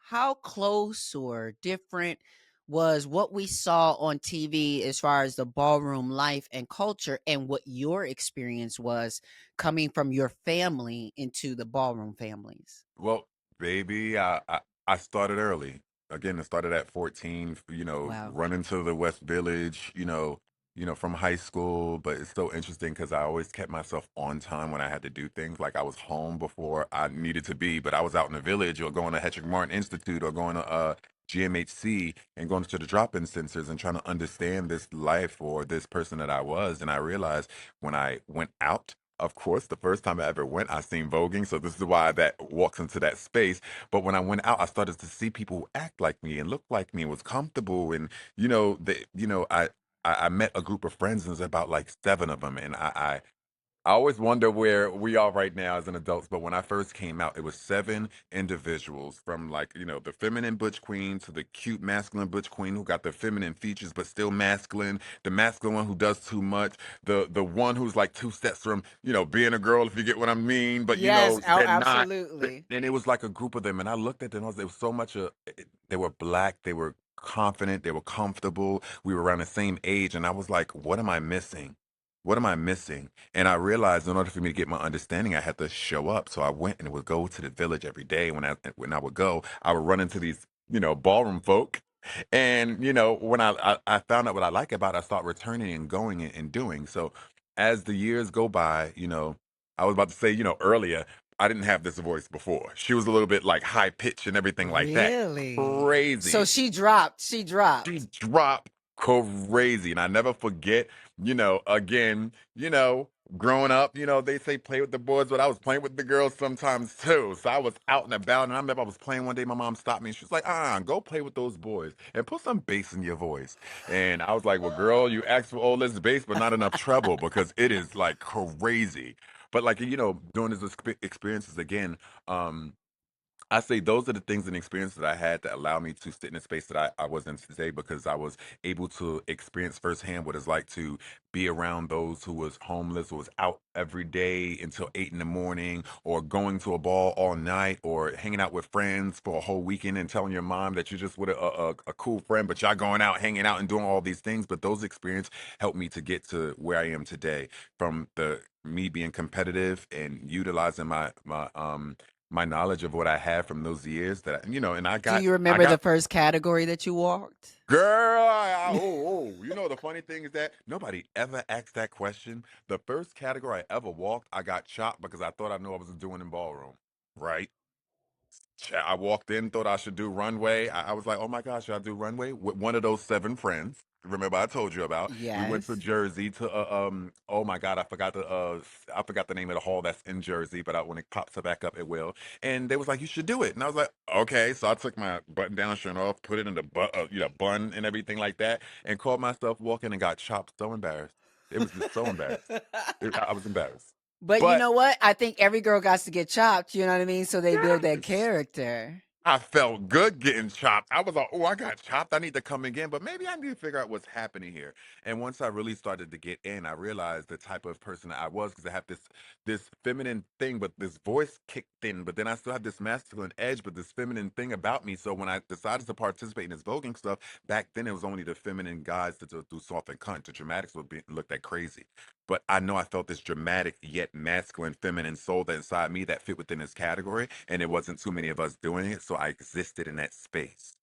how close or different was what we saw on TV as far as the ballroom life and culture and what your experience was coming from your family into the ballroom families? Well, baby, I started early. Again, I started at 14, Wow. running to the West Village, from high school. But it's so interesting because I always kept myself on time when I had to do things. Like I was home before I needed to be, but I was out in the village or going to Hetrick Martin Institute or going to GMHC and going to the drop-in centers and trying to understand this life or this person that I was. And I realized when I went out, of course, the first time I ever went, I seen voguing, so this is why that walks into that space. But when I went out, I started to see people who act like me and look like me and was comfortable, and I met a group of friends, and there's about like seven of them, and I always wonder where we are right now as an adults, but when I first came out, it was seven individuals from like, the feminine butch queen to the cute masculine butch queen who got the feminine features but still masculine, the masculine one who does too much, the one who's like two steps from, being a girl, if you get what I mean, but Yes, they're not. absolutely. And it was like a group of them, and I looked at them, I was, there was so much they were black, they were confident, they were comfortable, we were around the same age, and I was like, what am I missing? What am I missing? And I realized in order for me to get my understanding, I had to show up. So I went and would go to the village every day. When I would go, I would run into these, ballroom folk. And, when I found out what I like about it, I start returning and going and doing. So as the years go by, I was about to say, earlier, I didn't have this voice before. She was a little bit like high pitch and everything like that. Really? So Crazy. she She dropped. dropped crazy. And I never forget, again, growing up, they say play with the boys, but I was playing with the girls sometimes too. So I was out and about, and I remember I was playing one day. My mom stopped me and she was like, go play with those boys and put some bass in your voice. And I was like, well, girl, you asked for all this bass, but not enough treble because it is like crazy. But like, doing these experiences again, I say those are the things and experiences that I had that allow me to sit in a space that I was in today because I was able to experience firsthand what it's like to be around those who was homeless, who was out every day until 8 in the morning, or going to a ball all night, or hanging out with friends for a whole weekend and telling your mom that you're just with a cool friend, but y'all going out, hanging out, and doing all these things. But those experiences helped me to get to where I am today from the me being competitive and utilizing my knowledge of what I had from those years and I Do got you I remember the got first category that you walked? girl, the funny thing is that nobody ever asked that question. The first category I ever walked, I got chopped because I thought I knew I was doing in ballroom, right? I walked in, thought I should do runway. I was like, oh my gosh, should I do runway with one of those seven friends? Remember I told you about. We went to Yes. Jersey to oh my God, I forgot the name of the hall that's in Jersey, but when it pops back up it will. And they was like, you should do it. And I was like, okay. So I took my button down shirt off, put it in the bun and everything like that, and caught myself walking and got chopped. So embarrassed. It was just so embarrassed. I was embarrassed. But you But know what? I think every girl got to get chopped, you know what I mean? So they build that yes. character. I felt good getting chopped. I was like, oh, I got chopped. I need to come again, but maybe I need to figure out what's happening here. And once I really started to get in, I realized the type of person I was because I have this feminine thing, but this voice kicked in. But then I still have this masculine edge, but this feminine thing about me. So when I decided to participate in this voguing stuff, back then it was only the feminine guys that do soft and cunt. The dramatics would be looked at crazy. But I know I felt this dramatic yet masculine, feminine soul that inside me that fit within this category, and it wasn't too many of us doing it, so I existed in that space.